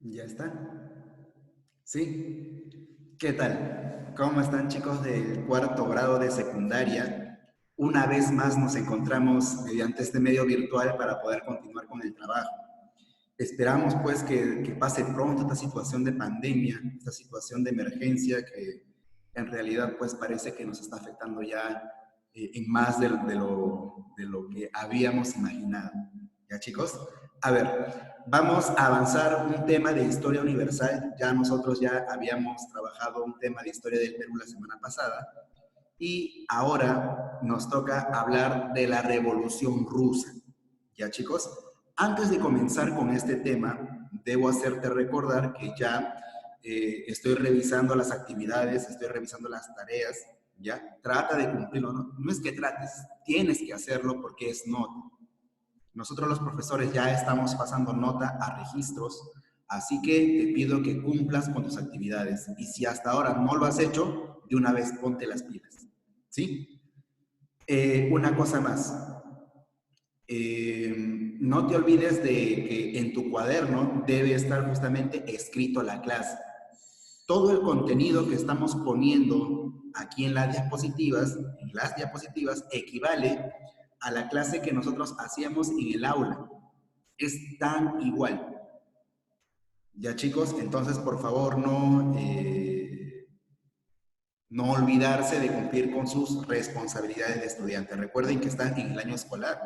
¿Ya está? ¿Sí? ¿Qué tal? ¿Cómo están, chicos del cuarto grado de secundaria? Una vez más nos encontramos mediante este medio virtual para poder continuar con el trabajo. Esperamos pues que pase pronto esta situación de pandemia, esta situación de emergencia que en realidad pues parece que nos está afectando ya en más de lo que habíamos imaginado. ¿Ya, chicos? A ver, vamos a avanzar un tema de historia universal. Ya nosotros ya habíamos trabajado un tema de historia del Perú la semana pasada y ahora nos toca hablar de la Revolución Rusa. ¿Ya, chicos? Antes de comenzar con este tema, debo hacerte recordar que ya estoy revisando las actividades, estoy revisando las tareas, ¿ya? Trata de cumplirlo, ¿no? No es que trates, tienes que hacerlo porque es nota. Nosotros los profesores ya estamos pasando nota a registros, así que te pido que cumplas con tus actividades. Y si hasta ahora no lo has hecho, de una vez ponte las pilas. ¿Sí? Una cosa más. No te olvides de que en tu cuaderno debe estar justamente escrito la clase. Todo el contenido que estamos poniendo aquí en las diapositivas, equivale a la clase que nosotros hacíamos en el aula. Es tan igual. Ya, chicos, entonces por favor no olvidarse de cumplir con sus responsabilidades de estudiante. Recuerden que están en el año escolar.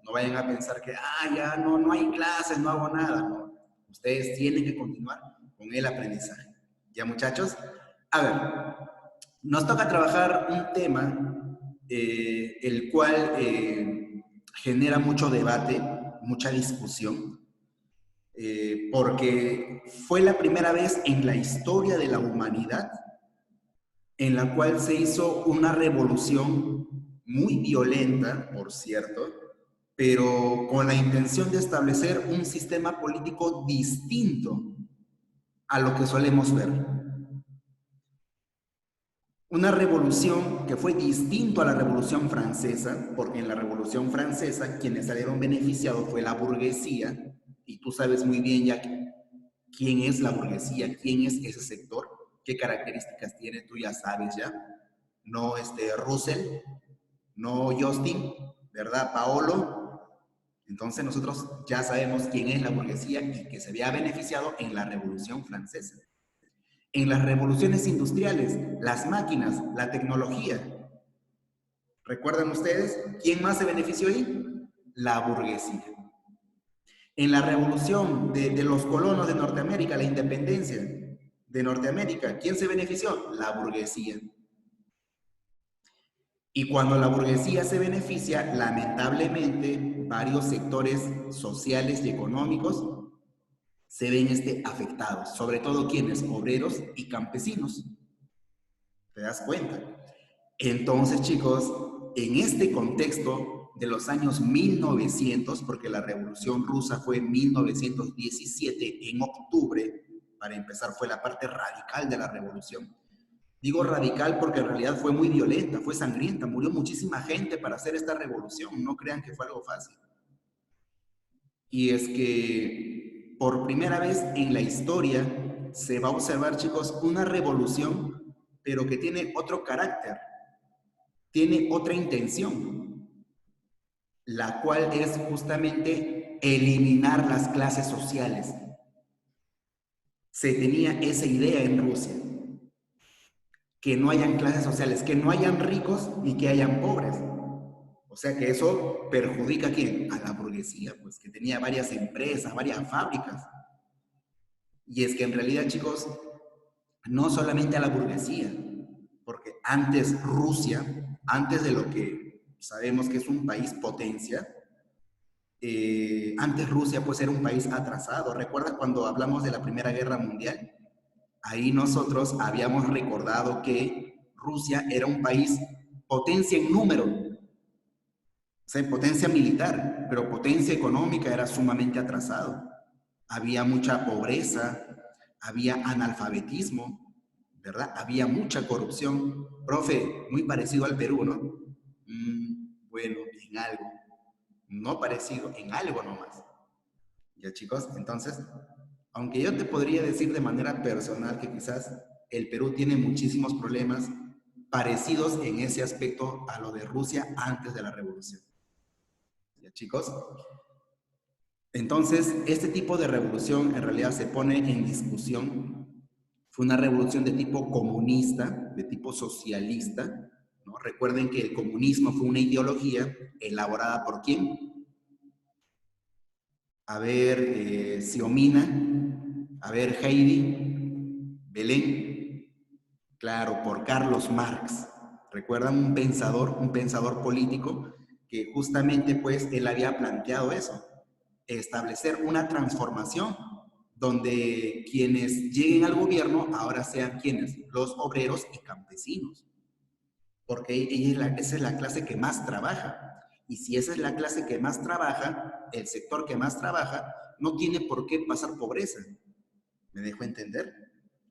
No vayan a pensar que, ya no hay clases, no hago nada. No. Ustedes tienen que continuar con el aprendizaje. ¿Ya, muchachos? A ver, nos toca trabajar un tema el cual genera mucho debate, mucha discusión, porque fue la primera vez en la historia de la humanidad en la cual se hizo una revolución muy violenta, por cierto, pero con la intención de establecer un sistema político distinto a lo que solemos ver. Una revolución que fue distinto a la Revolución Francesa, porque en la Revolución Francesa quienes salieron beneficiados fue la burguesía, y tú sabes muy bien ya quién es la burguesía, quién es ese sector, qué características tiene, tú ya sabes ya. No Russell, no Justin, ¿verdad? Paolo. Entonces nosotros ya sabemos quién es la burguesía y que se había beneficiado en la Revolución Francesa. En las revoluciones industriales, las máquinas, la tecnología. ¿Recuerdan ustedes quién más se benefició ahí? La burguesía. En la revolución de los colonos de Norteamérica, la independencia de Norteamérica, ¿quién se benefició? La burguesía. Y cuando la burguesía se beneficia, lamentablemente, varios sectores sociales y económicos se ven afectados, sobre todo quienes, obreros y campesinos. ¿Te das cuenta? Entonces, chicos, en este contexto de los años 1900, porque la Revolución Rusa fue en 1917, en octubre, para empezar, fue la parte radical de la revolución. Digo radical porque en realidad fue muy violenta, fue sangrienta, murió muchísima gente para hacer esta revolución, no crean que fue algo fácil. Y es que por primera vez en la historia se va a observar, chicos, una revolución, pero que tiene otro carácter, tiene otra intención, la cual es justamente eliminar las clases sociales. Se tenía esa idea en Rusia, que no hayan clases sociales, que no hayan ricos ni que hayan pobres. O sea que eso perjudica ¿a quién? A la burguesía, pues que tenía varias empresas, varias fábricas. Y es que en realidad, chicos, no solamente a la burguesía, porque antes Rusia, antes de lo que sabemos que es un país potencia, antes Rusia pues era un país atrasado. ¿Recuerdas cuando hablamos de la Primera Guerra Mundial? Ahí nosotros habíamos recordado que Rusia era un país potencia en número, o sea, potencia militar, pero potencia económica era sumamente atrasado. Había mucha pobreza, había analfabetismo, ¿verdad? Había mucha corrupción. Profe, muy parecido al Perú, ¿no? Bueno, en algo. No parecido, en algo nomás. ¿Ya, chicos? Entonces, Aunque yo te podría decir de manera personal que quizás el Perú tiene muchísimos problemas parecidos en ese aspecto a lo de Rusia antes de la revolución. ¿Ya, chicos? Entonces, este tipo de revolución en realidad se pone en discusión. Fue una revolución de tipo comunista, de tipo socialista, ¿no? Recuerden que el comunismo fue una ideología elaborada por ¿quién? A ver, Xiomina, a ver, Heidi, Belén, claro, por Carlos Marx. ¿Recuerdan un pensador político que justamente pues él había planteado eso? Establecer una transformación donde quienes lleguen al gobierno ahora sean quienes, los obreros y campesinos, porque esa es la clase que más trabaja. Y si esa es la clase que más trabaja, el sector que más trabaja, no tiene por qué pasar pobreza. ¿Me dejo entender?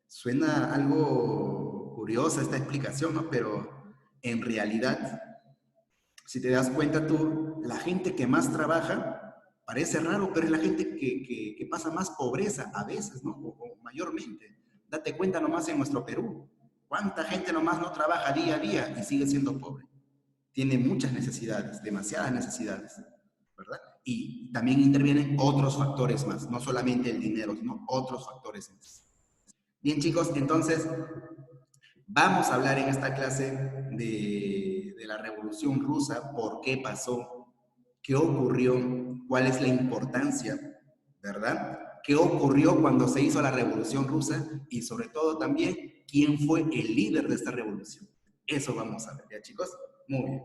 Suena algo curiosa esta explicación, ¿no? Pero en realidad, si te das cuenta tú, la gente que más trabaja, parece raro, pero es la gente que pasa más pobreza a veces, ¿no? O mayormente. Date cuenta nomás en nuestro Perú. ¿Cuánta gente nomás no trabaja día a día y sigue siendo pobre? Tiene muchas necesidades, demasiadas necesidades, ¿verdad? Y también intervienen otros factores más, no solamente el dinero, sino otros factores más. Bien, chicos, entonces vamos a hablar en esta clase de la Revolución Rusa, por qué pasó, qué ocurrió, cuál es la importancia, ¿verdad? ¿Qué ocurrió cuando se hizo la Revolución Rusa? Y sobre todo también, ¿quién fue el líder de esta revolución? Eso vamos a ver, ¿ya, chicos? Muy bien.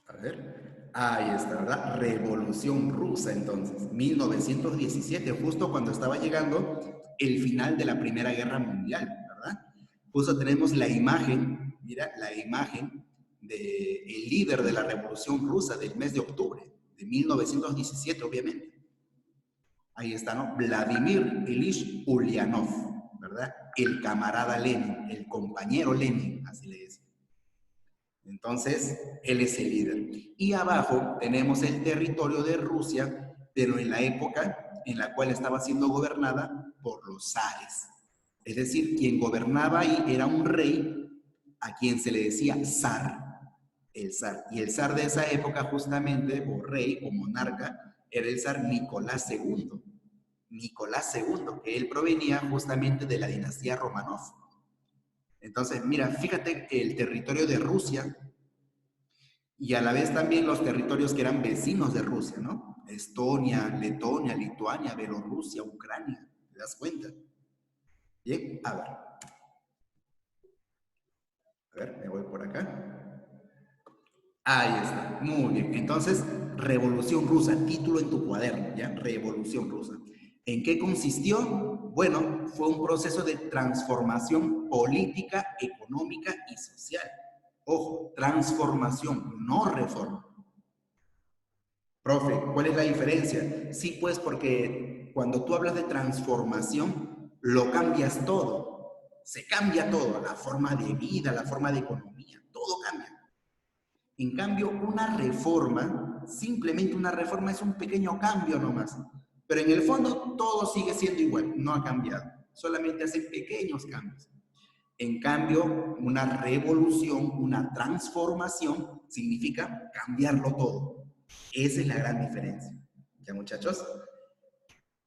A ver. Ahí está, ¿verdad? Revolución Rusa, entonces. 1917, justo cuando estaba llegando el final de la Primera Guerra Mundial, ¿verdad? Justo tenemos la imagen, mira, la imagen del líder de la Revolución Rusa del mes de octubre de 1917, obviamente. Ahí está, ¿no? Vladimir Ilich Ulyanov, ¿verdad? El camarada Lenin, el compañero Lenin, así le decía. Entonces, él es el líder. Y abajo tenemos el territorio de Rusia, pero en la época en la cual estaba siendo gobernada por los zares. Es decir, quien gobernaba ahí era un rey a quien se le decía zar, el zar. Y el zar de esa época justamente, o rey o monarca, era el zar Nicolás II. Nicolás II, que él provenía justamente de la dinastía Romanov. Entonces, mira, fíjate que el territorio de Rusia y a la vez también los territorios que eran vecinos de Rusia, ¿no? Estonia, Letonia, Lituania, Bielorrusia, Ucrania, ¿te das cuenta? Bien, a ver, me voy por acá. Ahí está, muy bien. Entonces, Revolución Rusa, título en tu cuaderno, ¿ya? Revolución Rusa. ¿En qué consistió? Bueno, fue un proceso de transformación política, económica y social. Ojo, transformación, no reforma. Profe, ¿cuál es la diferencia? Sí, pues porque cuando tú hablas de transformación, lo cambias todo. Se cambia todo, la forma de vida, la forma de economía, todo cambia. En cambio, una reforma, simplemente una reforma es un pequeño cambio nomás. Pero en el fondo todo sigue siendo igual, no ha cambiado. Solamente hacen pequeños cambios. En cambio, una revolución, una transformación, significa cambiarlo todo. Esa es la gran diferencia. ¿Ya, muchachos?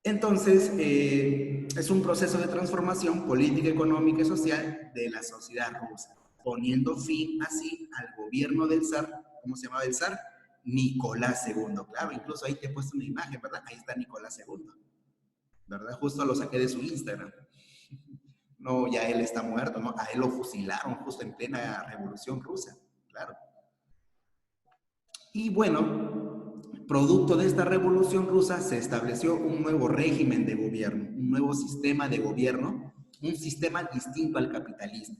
Entonces, es un proceso de transformación política, económica y social de la sociedad rusa, poniendo fin así al gobierno del zar. ¿Cómo se llamaba el zar? Nicolás II. Claro, incluso ahí te he puesto una imagen, ¿verdad? Ahí está Nicolás II, ¿verdad? Justo lo saqué de su Instagram. No, ya él está muerto, ¿no? A él lo fusilaron justo en plena revolución rusa, claro. Y bueno, producto de esta revolución rusa se estableció un nuevo régimen de gobierno, un nuevo sistema de gobierno, un sistema distinto al capitalista.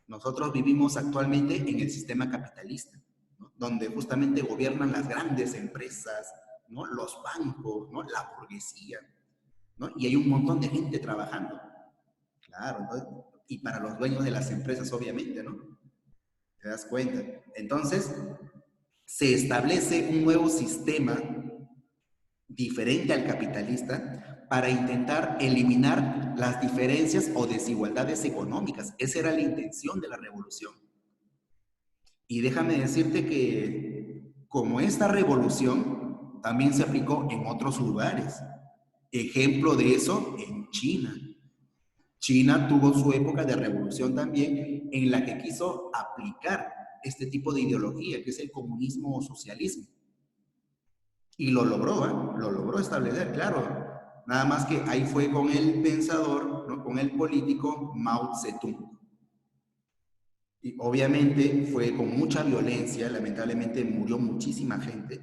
Nosotros vivimos actualmente en el sistema capitalista, ¿no? Donde justamente gobiernan las grandes empresas, ¿no? Los bancos, ¿no? La burguesía, ¿no? Y hay un montón de gente trabajando. Claro, ¿no? Y para los dueños de las empresas, obviamente, ¿no? ¿Te das cuenta? Entonces, se establece un nuevo sistema diferente al capitalista para intentar eliminar las diferencias o desigualdades económicas. Esa era la intención de la revolución. Y déjame decirte que como esta revolución también se aplicó en otros lugares. Ejemplo de eso en China. China tuvo su época de revolución también en la que quiso aplicar este tipo de ideología, que es el comunismo o socialismo. Y lo logró, ¿eh? Lo logró establecer, claro. Nada más que ahí fue con el pensador, ¿no? Con el político Mao Zedong. Y obviamente fue con mucha violencia, lamentablemente murió muchísima gente,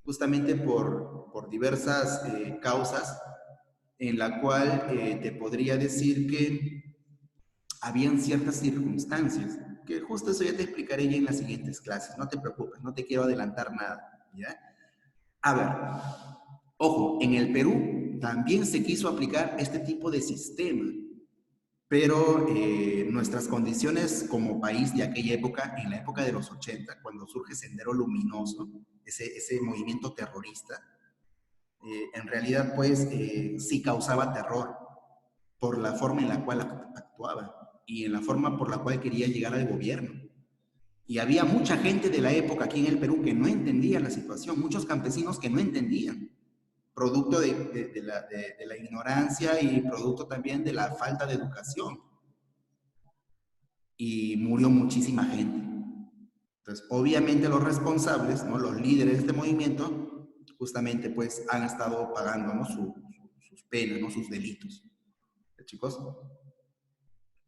justamente por diversas causas, en la cual te podría decir que habían ciertas circunstancias, que justo eso ya te explicaré ya en las siguientes clases, no te preocupes, no te quiero adelantar nada, ¿ya? A ver, ojo, en el Perú también se quiso aplicar este tipo de sistema, pero nuestras condiciones como país de aquella época, en la época de los 80, cuando surge Sendero Luminoso, ese movimiento terrorista, en realidad pues sí causaba terror por la forma en la cual actuaba y en la forma por la cual quería llegar al gobierno. Y había mucha gente de la época aquí en el Perú que no entendía la situación, muchos campesinos que no entendían, producto de la ignorancia y producto también de la falta de educación. Y murió muchísima gente. Entonces, obviamente los responsables, ¿no? Los líderes de este movimiento, justamente pues han estado pagando, ¿no? sus penas, ¿no? Sus delitos. Chicos.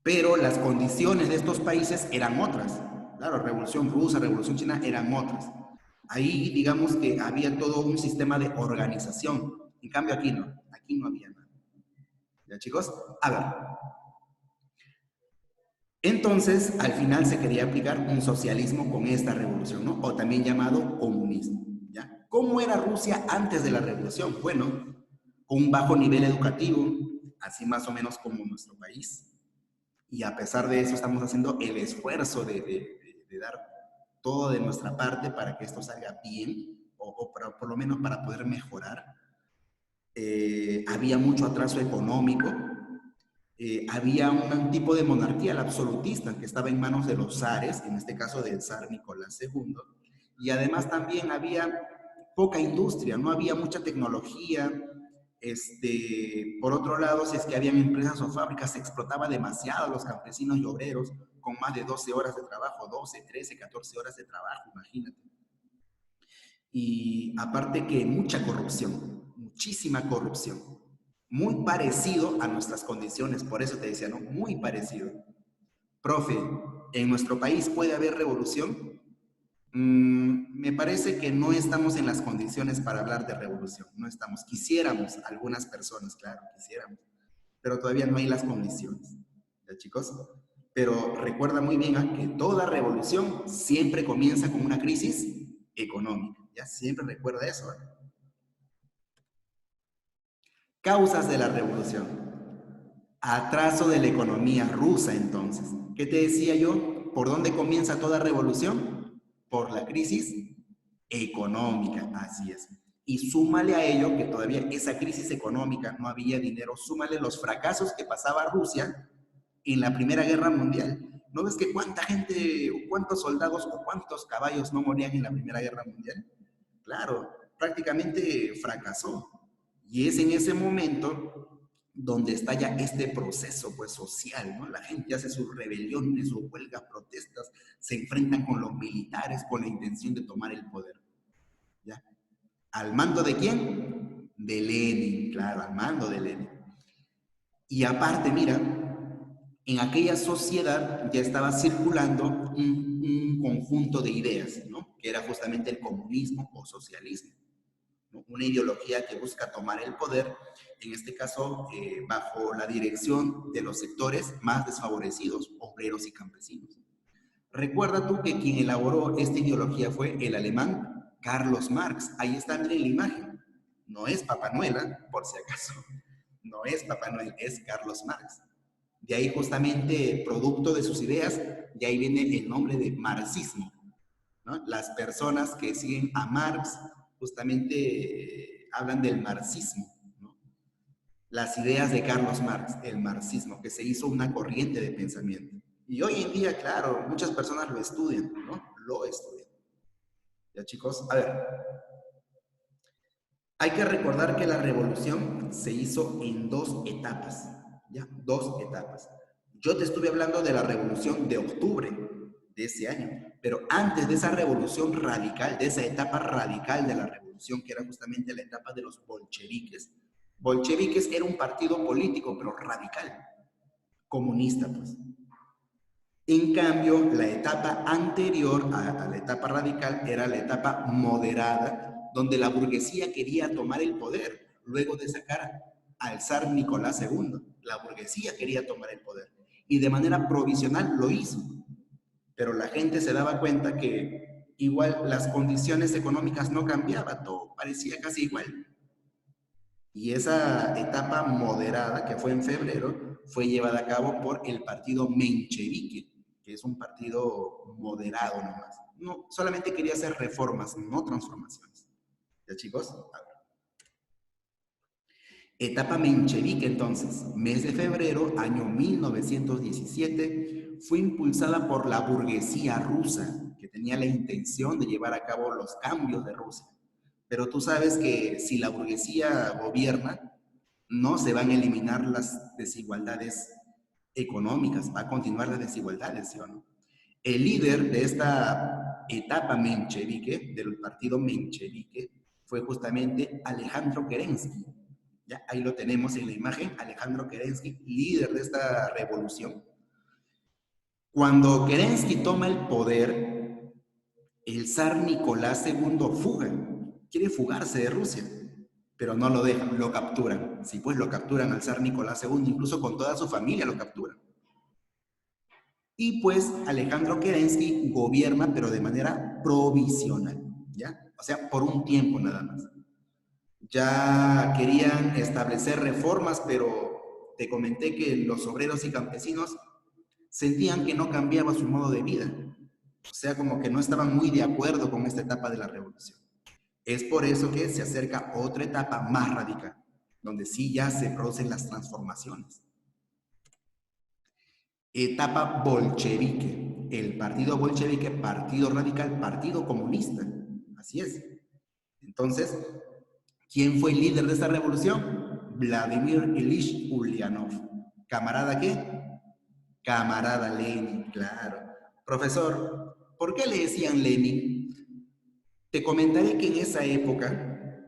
Pero las condiciones de estos países eran otras. Claro, Revolución Rusa, Revolución China eran otras. Ahí, digamos que había todo un sistema de organización. En cambio, aquí no había nada. ¿Ya, chicos? A ver. Entonces, al final se quería aplicar un socialismo con esta revolución, ¿no? O también llamado comunismo, ¿ya? ¿Cómo era Rusia antes de la revolución? Bueno, con un bajo nivel educativo, así más o menos como nuestro país. Y a pesar de eso estamos haciendo el esfuerzo de dar todo de nuestra parte para que esto salga bien, o por lo menos para poder mejorar. Había mucho atraso económico, había un tipo de monarquía, la absolutista, que estaba en manos de los zares, en este caso del zar Nicolás II, y además también había poca industria, no había mucha tecnología. Por otro lado, si es que habían empresas o fábricas, se explotaba demasiado a los campesinos y obreros con más de 12 horas de trabajo, 12, 13, 14 horas de trabajo, imagínate. Y aparte que mucha corrupción, muchísima corrupción, muy parecido a nuestras condiciones, por eso te decía, ¿no? Muy parecido. Profe, ¿en nuestro país puede haber revolución? Me parece que no estamos en las condiciones para hablar de revolución, no estamos. Quisiéramos, algunas personas, claro, quisiéramos, pero todavía no hay las condiciones, ¿ya, chicos? Pero recuerda muy bien que toda revolución siempre comienza con una crisis económica, ¿ya? Siempre recuerda eso, ¿eh? Causas de la revolución. Atraso de la economía rusa, entonces. ¿Qué te decía yo? ¿Por dónde comienza toda revolución? Por la crisis económica, así es. Y súmale a ello que todavía esa crisis económica, no había dinero, súmale los fracasos que pasaba Rusia en la Primera Guerra Mundial. ¿No ves que cuánta gente, cuántos soldados o cuántos caballos no morían en la Primera Guerra Mundial? Claro, prácticamente fracasó. Y es en ese momento donde estalla este proceso pues, social, ¿no? La gente hace sus rebeliones, sus huelgas, protestas, se enfrentan con los militares con la intención de tomar el poder. ¿Ya? ¿Al mando de quién? De Lenin, claro, al mando de Lenin. Y aparte, mira, en aquella sociedad ya estaba circulando un conjunto de ideas, ¿no? Que era justamente el comunismo o socialismo, ¿no? Una ideología que busca tomar el poder, en este caso, bajo la dirección de los sectores más desfavorecidos, obreros y campesinos. Recuerda tú que quien elaboró esta ideología fue el alemán Carlos Marx. Ahí está en la imagen. No es Papá Noel, ¿eh? Por si acaso. No es Papá Noel, es Carlos Marx. De ahí justamente, producto de sus ideas, de ahí viene el nombre de marxismo. ¿no? Las personas que siguen a Marx justamente hablan del marxismo, ¿no? Las ideas de Carlos Marx, el marxismo, que se hizo una corriente de pensamiento. Y hoy en día, claro, muchas personas lo estudian, ¿no? Lo estudian. Ya, chicos, a ver, hay que recordar que la revolución se hizo en dos etapas, ¿ya? Dos etapas. Yo te estuve hablando de la revolución de octubre de ese año, pero antes de esa revolución radical, de esa etapa radical de la revolución, que era justamente la etapa de los bolcheviques. Bolcheviques era un partido político, pero radical, comunista, pues. En cambio, la etapa anterior a la etapa radical era la etapa moderada, donde la burguesía quería tomar el poder, luego de sacar al zar Nicolás II. La burguesía quería tomar el poder y de manera provisional lo hizo. Pero la gente se daba cuenta que igual las condiciones económicas no cambiaban, todo parecía casi igual. Y esa etapa moderada, que fue en febrero, fue llevada a cabo por el partido menchevique, que es un partido moderado nomás. No, solamente quería hacer reformas, no transformaciones. ¿Ya, chicos? A ver. Etapa menchevique, entonces, mes de febrero, año 1917, fue impulsada por la burguesía rusa, que tenía la intención de llevar a cabo los cambios de Rusia. Pero tú sabes que si la burguesía gobierna, no se van a eliminar las desigualdades económicas, va a continuar las desigualdades, ¿sí o no? El líder de esta etapa menchevique, del partido menchevique, fue justamente Alejandro Kerensky. ¿Ya? Ahí lo tenemos en la imagen, Alejandro Kerensky, líder de esta revolución. Cuando Kerensky toma el poder, el zar Nicolás II fuga, quiere fugarse de Rusia, pero no lo dejan, lo capturan. Sí, pues lo capturan al zar Nicolás II, incluso con toda su familia lo capturan. Y pues Alejandro Kerensky gobierna, pero de manera provisional, ¿ya? O sea, por un tiempo nada más. Ya querían establecer reformas, pero te comenté que los obreros y campesinos sentían que no cambiaba su modo de vida. O sea, como que no estaban muy de acuerdo con esta etapa de la revolución. Es por eso que se acerca otra etapa más radical, donde sí ya se producen las transformaciones. Etapa bolchevique. El partido bolchevique, partido radical, partido comunista. Así es. Entonces, ¿quién fue el líder de esta revolución? Vladimir Ilich Ulyanov. ¿Camarada qué? Camarada Lenin, claro. Profesor, ¿por qué le decían Lenin? Te comentaré que en esa época,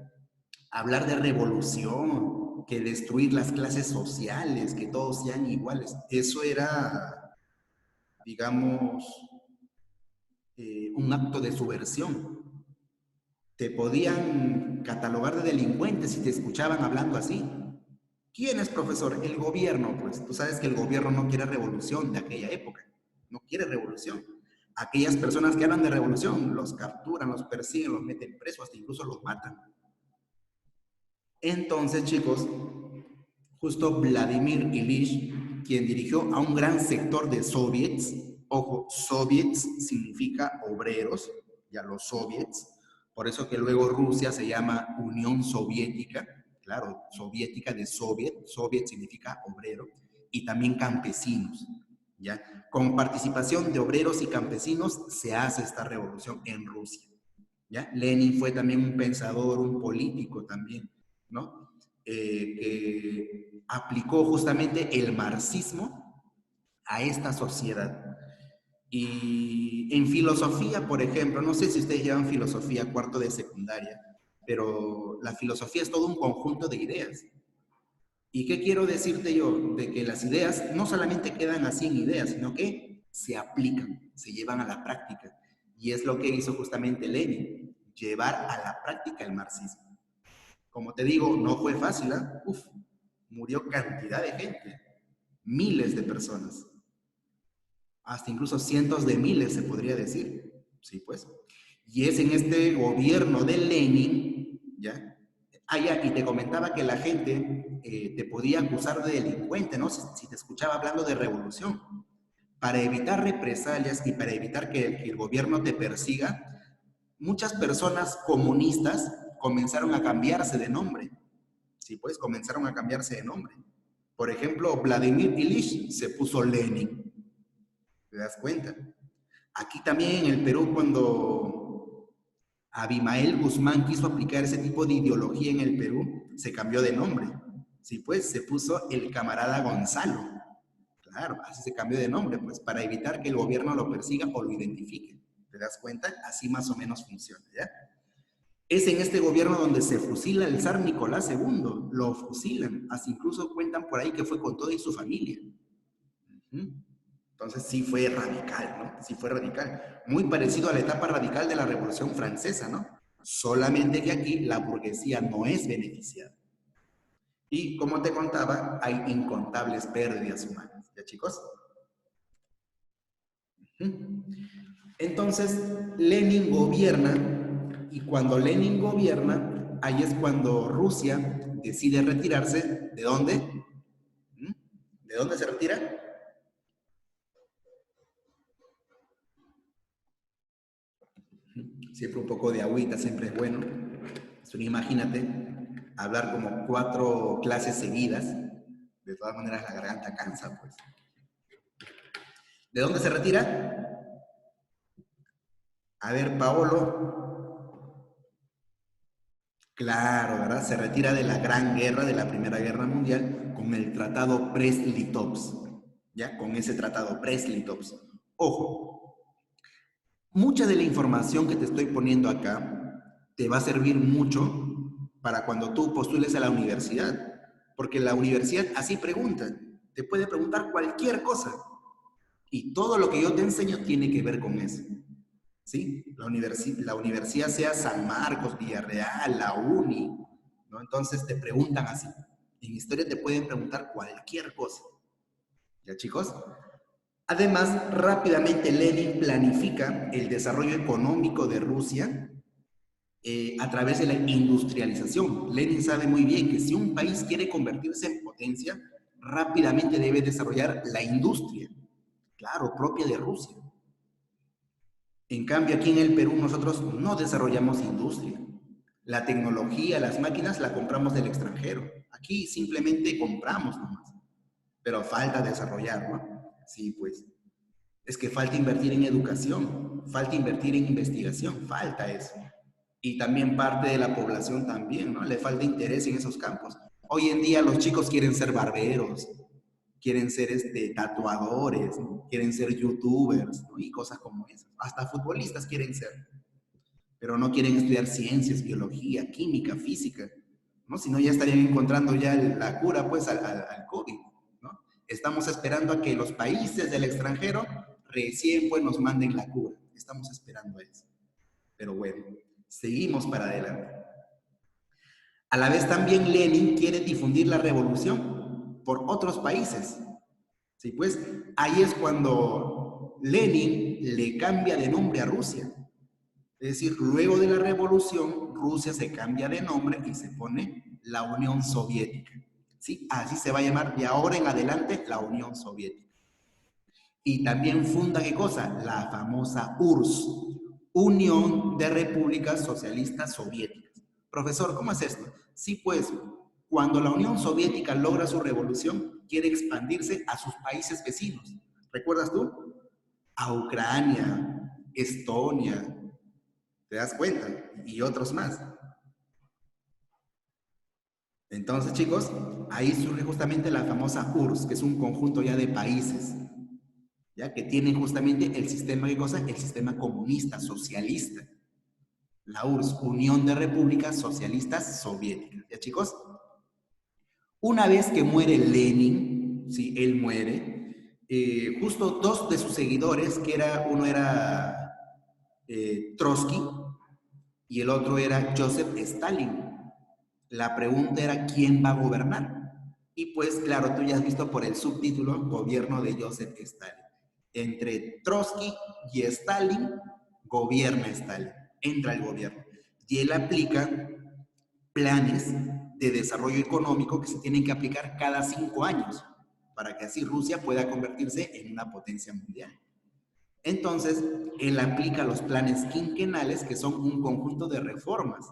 hablar de revolución, que destruir las clases sociales, que todos sean iguales, eso era, digamos, un acto de subversión. Te podían catalogar de delincuente si te escuchaban hablando así. ¿Quién es, profesor? El gobierno, pues. Tú sabes que el gobierno no quiere revolución de aquella época. No quiere revolución. Aquellas personas que hablan de revolución los capturan, los persiguen, los meten presos, hasta incluso los matan. Entonces, chicos, justo Vladimir Ilich, quien dirigió a un gran sector de soviets, ojo, soviets significa obreros, ya los soviets, por eso que luego Rusia se llama Unión Soviética, claro, soviética de soviet, soviet significa obrero, y también campesinos, ¿ya? Con participación de obreros y campesinos se hace esta revolución en Rusia, ¿ya? Lenin fue también un pensador, un político también, ¿no? Que aplicó justamente el marxismo a esta sociedad. Y en filosofía, por ejemplo, no sé si ustedes llevan filosofía cuarto de secundaria, pero la filosofía es todo un conjunto de ideas. ¿Y qué quiero decirte yo? De que las ideas no solamente quedan así en ideas, sino que se aplican, se llevan a la práctica. Y es lo que hizo justamente Lenin, llevar a la práctica el marxismo. Como te digo, no fue fácil, ¿eh? Uf, murió cantidad de gente, miles de personas, hasta incluso cientos de miles se podría decir, sí pues. Y es en este gobierno de Lenin, ¿ya? Ah, ya, y te comentaba que la gente te podía acusar de delincuente, ¿no? Si te escuchaba hablando de revolución. Para evitar represalias y para evitar que el gobierno te persiga, muchas personas comunistas comenzaron a cambiarse de nombre. Sí, pues comenzaron a cambiarse de nombre. Por ejemplo, Vladimir Ilich se puso Lenin. ¿Te das cuenta? Aquí también en el Perú, cuando Abimael Guzmán quiso aplicar ese tipo de ideología en el Perú, se cambió de nombre. Sí, pues se puso el camarada Gonzalo. Claro, así se cambió de nombre, pues para evitar que el gobierno lo persiga o lo identifique. ¿Te das cuenta? Así más o menos funciona, ¿ya? Es en este gobierno donde se fusila el zar Nicolás II, lo fusilan, hasta incluso cuentan por ahí que fue con toda y su familia. Entonces sí fue radical, ¿no? Sí fue radical. Muy parecido a la etapa radical de la Revolución Francesa, ¿no? Solamente que aquí la burguesía no es beneficiada. Y como te contaba, hay incontables pérdidas humanas, ¿ya chicos? Entonces, Lenin gobierna, y cuando Lenin gobierna, ahí es cuando Rusia decide retirarse. ¿De dónde? ¿De dónde se retira? Siempre un poco de agüita, siempre es bueno. Imagínate, hablar como 4 clases seguidas. De todas maneras, la garganta cansa, pues. ¿De dónde se retira? A ver, Paolo. Claro, ¿verdad? Se retira de la Gran Guerra, de la Primera Guerra Mundial, con el Tratado Brest-Litovsk. ¿Ya? Con ese Tratado Brest-Litovsk. Ojo, mucha de la información que te estoy poniendo acá te va a servir mucho para cuando tú postules a la universidad. Porque la universidad así pregunta. Te puede preguntar cualquier cosa. Y todo lo que yo te enseño tiene que ver con eso. ¿Sí? La universidad sea San Marcos, Villarreal, la Uni, ¿no? Entonces te preguntan así. En historia te pueden preguntar cualquier cosa. ¿Ya, chicos? Además, rápidamente Lenin planifica el desarrollo económico de Rusia a través de la industrialización. Lenin sabe muy bien que si un país quiere convertirse en potencia, rápidamente debe desarrollar la industria, claro, propia de Rusia. En cambio, aquí en el Perú nosotros no desarrollamos industria. La tecnología, las máquinas, la compramos del extranjero. Aquí simplemente compramos nomás. Pero falta desarrollar, ¿no? Sí, pues. Es que falta invertir en educación, falta invertir en investigación, falta eso. Y también parte de la población también, ¿no? Le falta interés en esos campos. Hoy en día los chicos quieren ser barberos, quieren ser tatuadores, ¿no? Quieren ser youtubers, ¿no? Y cosas como esas. Hasta futbolistas quieren ser, pero no quieren estudiar ciencias, biología, química, física, ¿no? Si no, ya estarían encontrando ya la cura, pues, al COVID, ¿no? Estamos esperando a que los países del extranjero recién, pues, nos manden la cura. Estamos esperando eso. Pero bueno, seguimos para adelante. A la vez también Lenin quiere difundir la revolución por otros países. Sí, pues ahí es cuando Lenin le cambia de nombre a Rusia. Es decir, luego de la revolución, Rusia se cambia de nombre y se pone la Unión Soviética. ¿Sí? Así se va a llamar de ahora en adelante la Unión Soviética. Y también funda, ¿qué cosa? La famosa URSS, Unión de Repúblicas Socialistas Soviéticas. Profesor, ¿cómo es esto? Sí, pues, cuando la Unión Soviética logra su revolución, quiere expandirse a sus países vecinos. ¿Recuerdas tú? A Ucrania, Estonia, ¿te das cuenta? Y otros más. Entonces, chicos, ahí surge justamente la famosa URSS, que es un conjunto ya de países, ¿ya? Que tienen justamente el sistema, ¿qué cosa? El sistema comunista, socialista. La URSS, Unión de Repúblicas Socialistas Soviéticas. ¿Ya, chicos? Una vez que muere Lenin, sí, él muere, justo 2 de sus seguidores, que uno era Trotsky y el otro era Joseph Stalin. La pregunta era, ¿quién va a gobernar? Y pues, claro, tú ya has visto por el subtítulo, gobierno de Joseph Stalin. Entre Trotsky y Stalin, gobierna Stalin, entra el gobierno. Y él aplica planes de desarrollo económico que se tienen que aplicar cada 5 años, para que así Rusia pueda convertirse en una potencia mundial. Entonces, él aplica los planes quinquenales, que son un conjunto de reformas.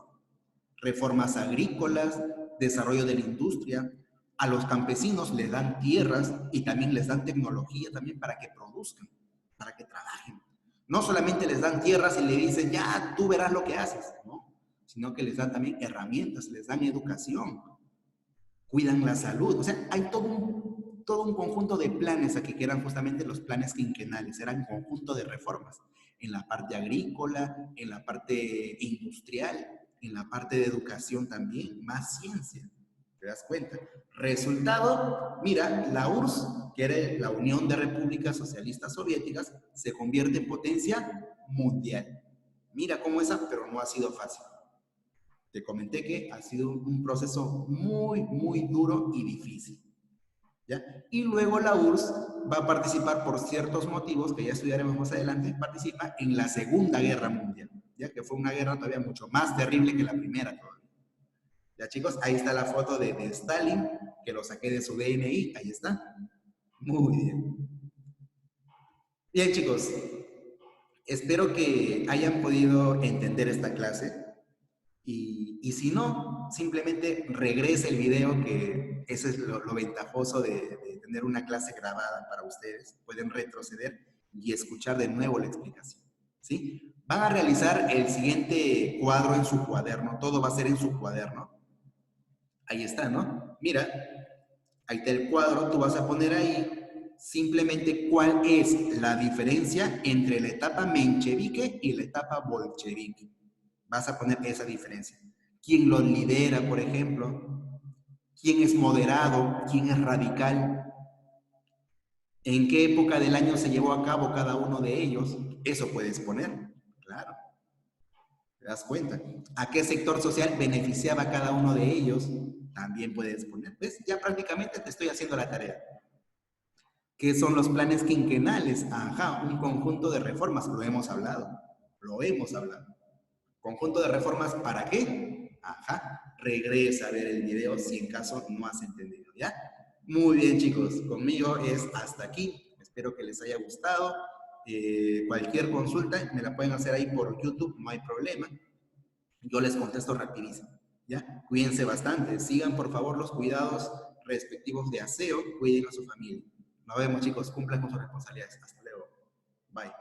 Reformas agrícolas, desarrollo de la industria. A los campesinos les dan tierras y también les dan tecnología también para que produzcan, para que trabajen. No solamente les dan tierras y le dicen, ya, tú verás lo que haces, ¿no? Sino que les dan también herramientas, les dan educación, cuidan la salud. O sea, hay todo un conjunto de planes aquí que eran justamente los planes quinquenales, eran un conjunto de reformas en la parte agrícola, en la parte industrial, en la parte de educación también, más ciencia. ¿Te das cuenta? Resultado, mira, la URSS, que era la Unión de Repúblicas Socialistas Soviéticas, se convierte en potencia mundial. Mira cómo esa, pero no ha sido fácil. Te comenté que ha sido un proceso muy, muy duro y difícil. ¿Ya? Y luego la URSS va a participar por ciertos motivos que ya estudiaremos más adelante, participa en la Segunda Guerra Mundial, ¿ya? Que fue una guerra todavía mucho más terrible que la primera todavía. Ya chicos, ahí está la foto de Stalin, que lo saqué de su DNI, ahí está. Muy bien. Bien chicos, espero que hayan podido entender esta clase. Y si no, simplemente regrese el video, que eso es lo ventajoso de tener una clase grabada para ustedes. Pueden retroceder y escuchar de nuevo la explicación, ¿sí? Van a realizar el siguiente cuadro en su cuaderno. Todo va a ser en su cuaderno. Ahí está, ¿no? Mira, ahí está el cuadro. Tú vas a poner ahí simplemente cuál es la diferencia entre la etapa menchevique y la etapa bolchevique. Vas a poner esa diferencia. ¿Quién los lidera, por ejemplo? ¿Quién es moderado? ¿Quién es radical? ¿En qué época del año se llevó a cabo cada uno de ellos? Eso puedes poner, claro. ¿Te das cuenta? ¿A qué sector social beneficiaba cada uno de ellos? También puedes poner. ¿Ves? Ya prácticamente te estoy haciendo la tarea. ¿Qué son los planes quinquenales? Ajá, un conjunto de reformas. Lo hemos hablado. Lo hemos hablado. ¿Conjunto de reformas para qué? Ajá, regresa a ver el video si en caso no has entendido, ¿ya? Muy bien, chicos, conmigo es hasta aquí. Espero que les haya gustado. Cualquier consulta me la pueden hacer ahí por YouTube, no hay problema. Yo les contesto rapidísimo, ¿ya? Cuídense bastante. Sigan, por favor, los cuidados respectivos de aseo. Cuiden a su familia. Nos vemos, chicos. Cumplan con sus responsabilidades. Hasta luego. Bye.